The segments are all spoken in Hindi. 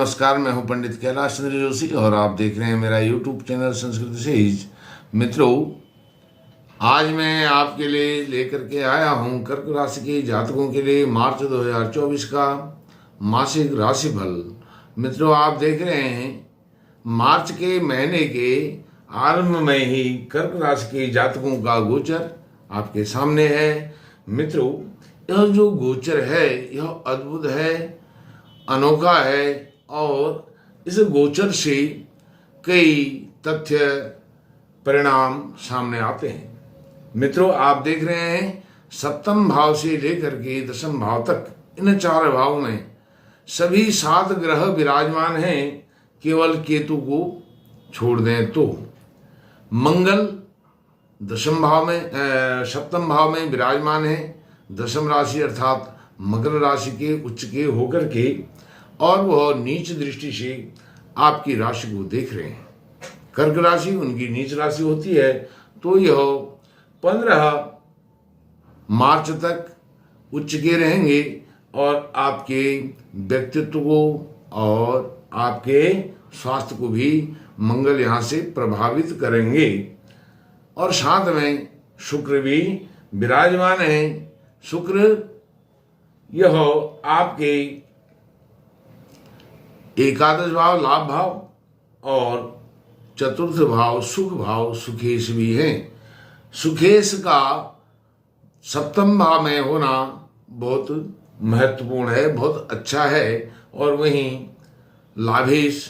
नमस्कार, मैं हूं पंडित कैलाश चंद्र जोशी और आप देख रहे हैं मेरा यूट्यूब चैनल संस्कृत सेज। मित्रों, आज मैं आपके लिए लेकर के आया हूं कर्क राशि के जातकों के लिए मार्च 2024 का मासिक राशिफल। मित्रों, आप देख रहे हैं मार्च के महीने के आरंभ में ही कर्क राशि के जातकों का गोचर आपके सामने है। मित्रों, यह जो गोचर है यह अद्भुत है, अनोखा है और इस गोचर से कई तथ्य परिणाम सामने आते हैं। मित्रों, आप देख रहे हैं सप्तम भाव से लेकर के दशम भाव तक इन चार भावों में सभी 7 ग्रह विराजमान हैं। केवल केतु को छोड़ दें तो मंगल दशम भाव में सप्तम भाव में विराजमान है, दशम राशि अर्थात मकर राशि के उच्च के होकर के, और वह नीच दृष्टि से आपकी राशि को देख रहे हैं। कर्क राशि उनकी नीच राशि होती है, तो यह 15 मार्च तक उच्च के रहेंगे और आपके व्यक्तित्व को और आपके स्वास्थ्य को भी मंगल यहाँ से प्रभावित करेंगे। और साथ में शुक्र भी विराजमान है। शुक्र यह आपके एकादश भाव लाभ भाव और चतुर्थ भाव सुख भाव सुखेश भी है। सुखेश का सप्तम भाव में होना बहुत महत्वपूर्ण है, बहुत अच्छा है, और वहीं लाभेश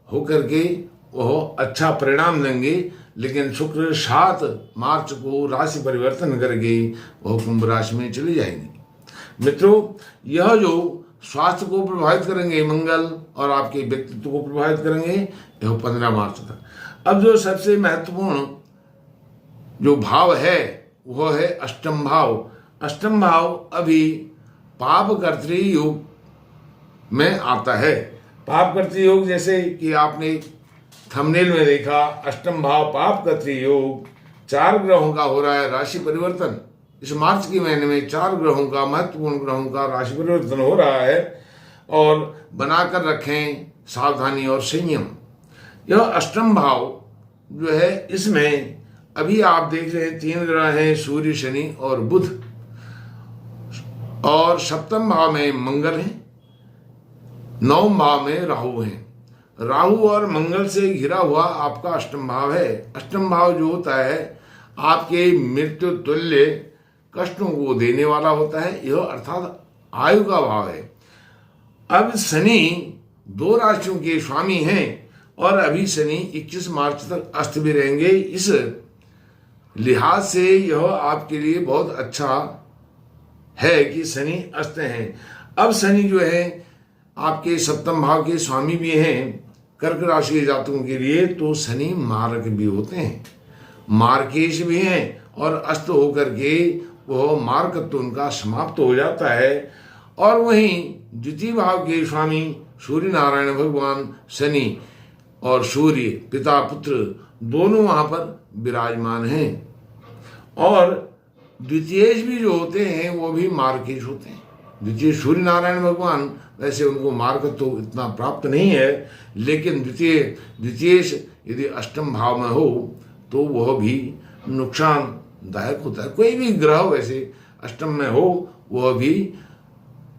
होकर के वह अच्छा परिणाम देंगे। लेकिन शुक्र 7 मार्च को राशि परिवर्तन करके वह कुंभ राशि में चले जाएंगे। मित्रों, यह जो स्वास्थ्य को प्रभावित करेंगे मंगल और आपके व्यक्तित्व को प्रभावित करेंगे, यह 15 मार्च तक। अब जो सबसे महत्वपूर्ण जो भाव है वह है अष्टम भाव। अष्टम भाव अभी पाप कर्तृ योग में आता है। पाप कर्तृ योग जैसे कि आपने थंबनेल में देखा, अष्टम भाव पाप कर्तृ योग 4 ग्रहों का हो रहा है राशि परिवर्तन। इस मार्च के महीने में 4 ग्रहों का, महत्वपूर्ण ग्रहों का राशि परिवर्तन हो रहा है, और बनाकर रखें सावधानी और संयम। यह अष्टम भाव जो है इसमें अभी आप देख रहे हैं 3 ग्रह हैं, सूर्य, शनि और बुध, और सप्तम भाव में मंगल है, 9वें भाव में राहु है। राहु और मंगल से घिरा हुआ आपका अष्टम भाव है। अष्टम भाव जो होता है आपके मृत्यु तुल्य कष्टों को देने वाला होता है, यह अर्थात आयु का भाव है। अब शनि 2 राशियों के स्वामी हैं और अभी शनि 21 मार्च तक अस्त भी रहेंगे। इस लिहाज से यह आपके लिए बहुत अच्छा है कि शनि अस्त हैं। अब शनि जो है आपके सप्तम भाव के स्वामी भी हैं कर्क राशि के जातकों के लिए, तो शनि मारक भी होते हैं, मार्केश भी हैं, और अस्त होकर के वह मार्कत्व उनका समाप्त हो जाता है। और वहीं द्वितीय भाव के स्वामी सूर्य नारायण भगवान शनि और सूर्य पिता पुत्र दोनों वहां पर विराजमान हैं, और द्वितीय भी जो होते हैं वो भी मार्केश होते हैं। द्वितीय सूर्य नारायण भगवान वैसे उनको मार्कत्व तो इतना प्राप्त नहीं है, लेकिन द्वितीय यदि अष्टम भाव में हो तो वह भी नुकसानदायक होता है। कोई भी ग्रह वैसे अष्टम में हो वह भी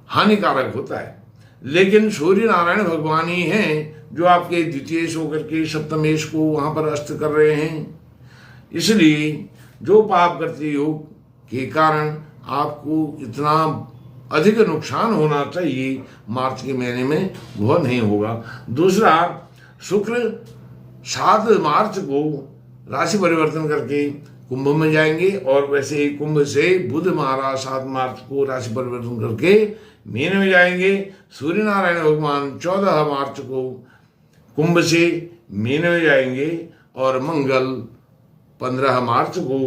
हानिकारक होता है, लेकिन सूर्य नारायण भगवान ही हैं जो आपके द्वितीय होकर के सप्तमेश को वहां पर अस्त कर रहे हैं। इसलिए जो पाप करते योग के कारण आपको इतना अधिक नुकसान होना चाहिए मार्च के महीने में, वह नहीं होगा। दूसरा, शुक्र 7 मार्च को राशि परिवर्तन करके कुंभ में जाएंगे, और वैसे ही कुंभ से बुध महाराज 7 मार्च को राशि परिवर्तन करके मीन में जाएंगे। सूर्य नारायण भगवान 14 मार्च को कुंभ से मीन में जाएंगे, और मंगल 15 मार्च को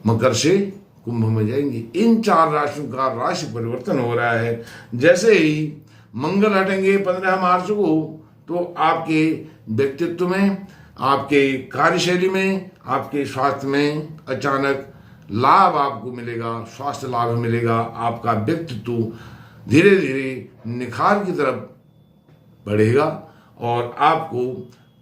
मकर से कुंभ में जाएंगे। इन 4 राशियों का राशि परिवर्तन हो रहा है। जैसे ही मंगल हटेंगे 15 मार्च को, तो आपके व्यक्तित्व में, आपके कार्यशैली में, आपके स्वास्थ्य में अचानक लाभ आपको मिलेगा, स्वास्थ्य लाभ मिलेगा। आपका व्यक्तित्व धीरे धीरे निखार की तरफ बढ़ेगा और आपको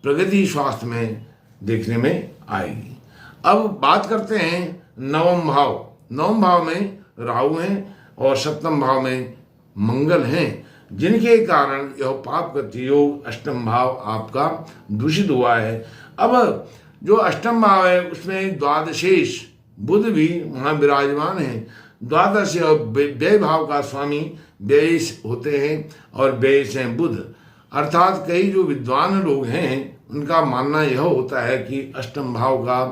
प्रगति स्वास्थ्य में देखने में आएगी। अब बात करते हैं नवम भाव। नवम भाव में राहु हैं और सप्तम भाव में मंगल हैं, जिनके कारण यह पाप गति योग अष्टम भाव आपका दूषित हुआ है। अब जो अष्टम भाव है उसमें द्वादशेश बुध भी वहाँ विराजमान है। द्वादश व्यय भाव का स्वामी व्यय होते हैं और व्यय हैं बुध। अर्थात कई जो विद्वान लोग हैं उनका मानना यह होता है कि अष्टम भाव का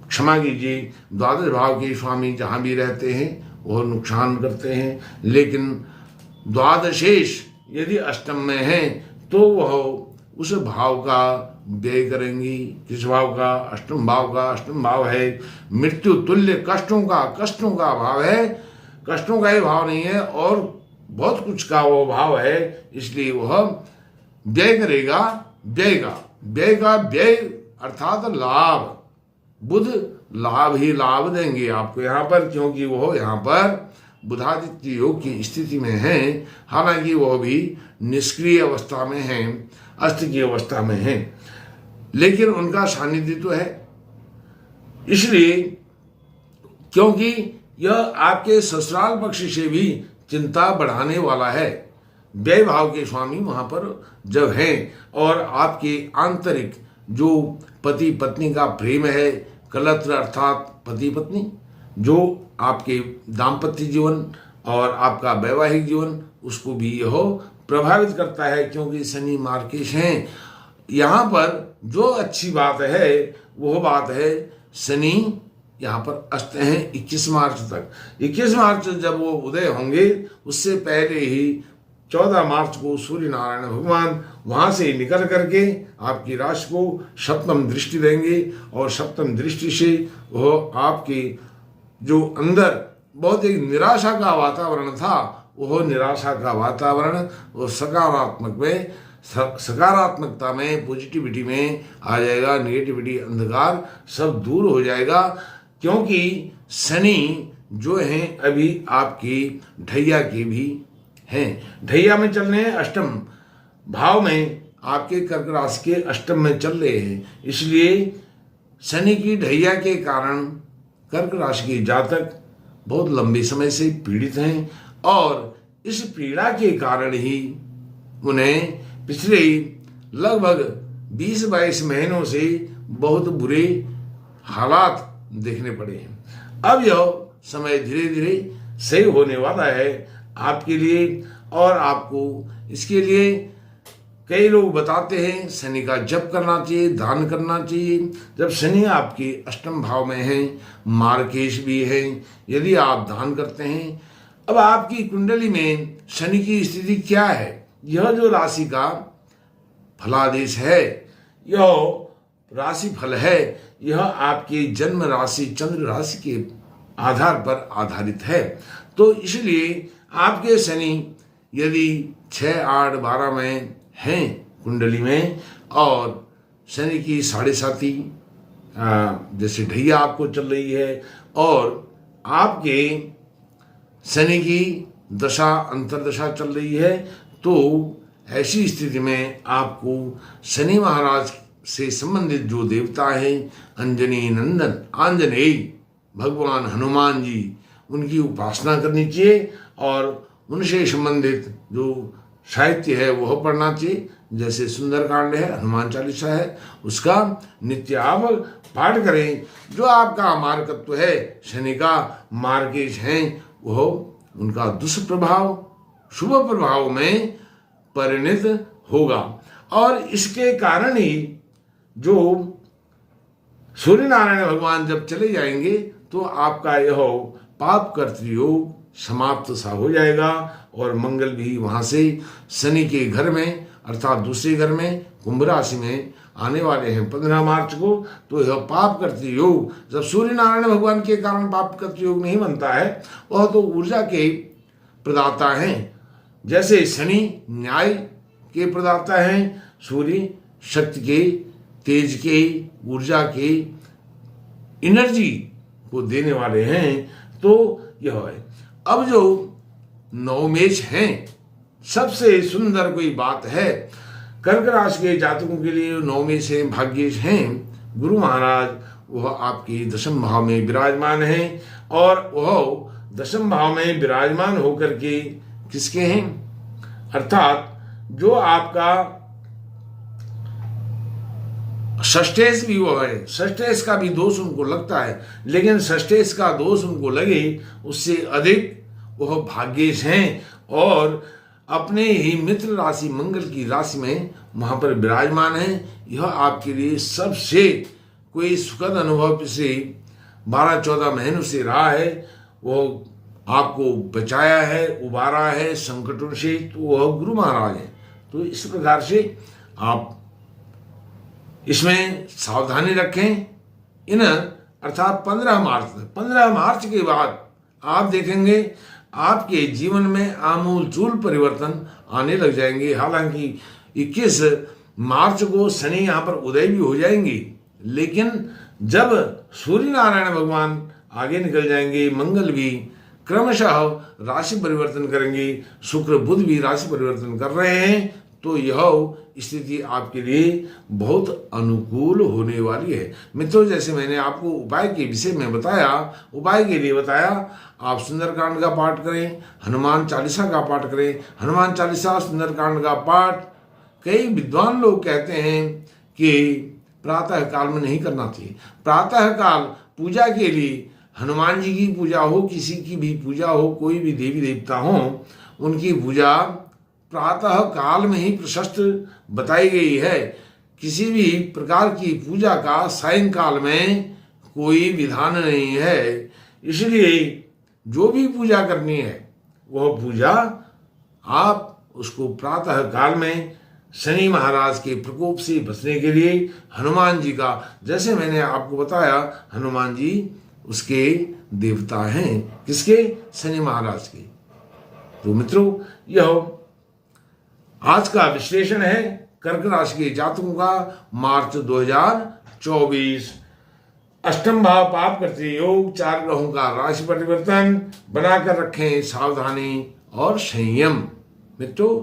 क्षमा कीजिए द्वादश भाव के स्वामी जहाँ भी रहते हैं वह नुकसान करते हैं, लेकिन द्वादशेश यदि अष्टम में है तो वह उस भाव का व्यय करेंगी। किस भाव का? अष्टम भाव का। अष्टम भाव है मृत्यु तुल्य कष्टों का भाव है। कष्टों का ही भाव नहीं है और बहुत कुछ का वो भाव है, इसलिए वह व्यय करेगा। व्यय का व्यय अर्थात लाभ। बुध लाभ ही लाभ देंगे आपको यहाँ पर, क्योंकि वह यहाँ पर बुधादित्य योग की स्थिति में है। हालांकि वह भी निष्क्रिय अवस्था में है, अस्त की अवस्था में है, लेकिन उनका सानिध्य तो है। इसलिए क्योंकि यह आपके ससुराल पक्ष से भी चिंता बढ़ाने वाला है। व्यय भाव के स्वामी वहां पर जब हैं और आपके आंतरिक जो पति पत्नी का प्रेम है, कलत्र अर्थात पति पत्नी, जो आपके दाम्पत्य जीवन और आपका वैवाहिक जीवन, उसको भी यह प्रभावित करता है, क्योंकि शनि मार्केश हैं। यहाँ पर जो अच्छी बात है वह बात है शनि यहाँ पर अस्त हैं 21 मार्च तक। 21 मार्च जब वो उदय होंगे उससे पहले ही 14 मार्च को सूर्य नारायण भगवान वहाँ से निकल करके आपकी राशि को सप्तम दृष्टि देंगे और सप्तम दृष्टि से वह आपके जो अंदर बहुत एक निराशा का वातावरण था, वह निराशा का वातावरण वो सकारात्मकता में, पॉजिटिविटी में आ जाएगा। नेगेटिविटी अंधकार सब दूर हो जाएगा, क्योंकि शनि जो हैं अभी आपकी ढैया के भी हैं। ढैया में चल रहे हैं, अष्टम भाव में आपके कर्क राशि के अष्टम में चल रहे हैं। इसलिए शनि की ढैया के कारण कर्क राशि के जातक बहुत लंबे समय से पीड़ित हैं और इस पीड़ा के कारण ही उन्हें पिछले लगभग 20-22 महीनों से बहुत बुरे हालात देखने पड़े हैं। अब यह समय धीरे धीरे सही होने वाला है आपके लिए, और आपको इसके लिए कई लोग बताते हैं शनि का जप करना चाहिए, दान करना चाहिए। जब शनि आपके अष्टम भाव में है, मार्केश भी है, यदि आप दान करते हैं। अब आपकी कुंडली में शनि की स्थिति क्या है? यह जो राशि का फलादेश है, यह राशि फल है, यह आपकी जन्म राशि चंद्र राशि के आधार पर आधारित है। तो इसलिए आपके शनि यदि 6, 8, 12 में हैं कुंडली में और शनि की 7.5 जैसे ढैया आपको चल रही है और आपके शनि की दशा अंतरदशा चल रही है, तो ऐसी स्थिति में आपको शनि महाराज से संबंधित जो देवता हैं, अंजनी नंदन आंजनेय भगवान हनुमान जी, उनकी उपासना करनी चाहिए और उनसे संबंधित जो साहित्य है वह पढ़ना चाहिए। जैसे सुंदरकांड है, हनुमान चालीसा है, उसका नित्य आप पाठ करें। जो आपका मार्गत्व है शनि का मार्गेश हैं, वह उनका दुष्प्रभाव शुभ प्रभाव में परिणत होगा। और इसके कारण ही जो सूर्य नारायण भगवान जब चले जाएंगे तो आपका यह पाप कर्तयोग समाप्त सा हो जाएगा और मंगल भी वहां से शनि के घर में अर्थात दूसरे घर में कुंभ राशि में आने वाले हैं 15 मार्च को। तो यह पाप कर्तयोग, जब सूर्य नारायण भगवान के कारण पाप कर्तयोग नहीं बनता है, वह तो ऊर्जा के प्रदाता हैं। जैसे शनि न्याय के प्रदाता हैं, सूर्य शक्ति के, तेज के, ऊर्जा के, एनर्जी को देने वाले हैं। तो यह है। अब जो नवमेश हैं सबसे सुंदर कोई बात है। कर्क राशि के जातकों के लिए 9वें से भाग्येश हैं गुरु महाराज। वह आपके दशम भाव में विराजमान हैं और वह दशम भाव में विराजमान होकर के किसके हैं, अर्थात जो आपका षष्ठेश भी वो है, षष्ठेश का भी दोष उनको लगता है, लेकिन षष्ठेश का दोष उनको लगे उससे अधिक वह भाग्येश हैं और अपने ही मित्र राशि मंगल की राशि में वहां पर विराजमान है। यह आपके लिए सबसे कोई सुखद अनुभव पिछले 12-14 महीनों से रहा है। वो आपको बचाया है, उबारा है संकटों से, तो वह गुरु महाराज है। तो इस प्रकार से आप इसमें सावधानी रखें। इन अर्थात 15 मार्च के बाद आप देखेंगे आपके जीवन में आमूलचूल परिवर्तन आने लग जाएंगे। हालांकि 21 मार्च को शनि यहाँ पर उदय भी हो जाएंगे, लेकिन जब सूर्य नारायण भगवान आगे निकल जाएंगे, मंगल भी क्रमशः राशि परिवर्तन करेंगे, शुक्र बुध भी राशि परिवर्तन कर रहे हैं, तो यह स्थिति आपके लिए बहुत अनुकूल होने वाली है। मित्रों, जैसे मैंने आपको उपाय के विषय में बताया, उपाय के लिए बताया आप सुंदरकांड का पाठ करें, हनुमान चालीसा का पाठ करें। हनुमान चालीसा, सुंदरकांड का पाठ कई विद्वान लोग कहते हैं कि प्रातः काल में नहीं करना चाहिए। प्रातः काल पूजा के लिए हनुमान जी की पूजा हो, किसी की भी पूजा हो, कोई भी देवी देवता हो, उनकी पूजा प्रातः काल में ही प्रशस्त बताई गई है। किसी भी प्रकार की पूजा का सायंकाल में कोई विधान नहीं है। इसलिए जो भी पूजा करनी है वह पूजा आप उसको प्रातः काल में शनि महाराज के प्रकोप से बचने के लिए हनुमान जी का, जैसे मैंने आपको बताया, हनुमान जी उसके देवता हैं। किसके? शनि महाराज के। तो मित्रों, यह आज का विश्लेषण है कर्क राशि के जातकों का मार्च 2024। अष्टम भाव पाप करते योग, 4 ग्रहों का राशि परिवर्तन, बनाकर रखें सावधानी और संयम। मित्रों,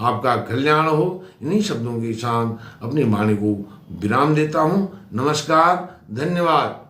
आपका कल्याण हो। इन्हीं शब्दों के साथ अपनी वाणी को विराम देता हूं। नमस्कार, धन्यवाद।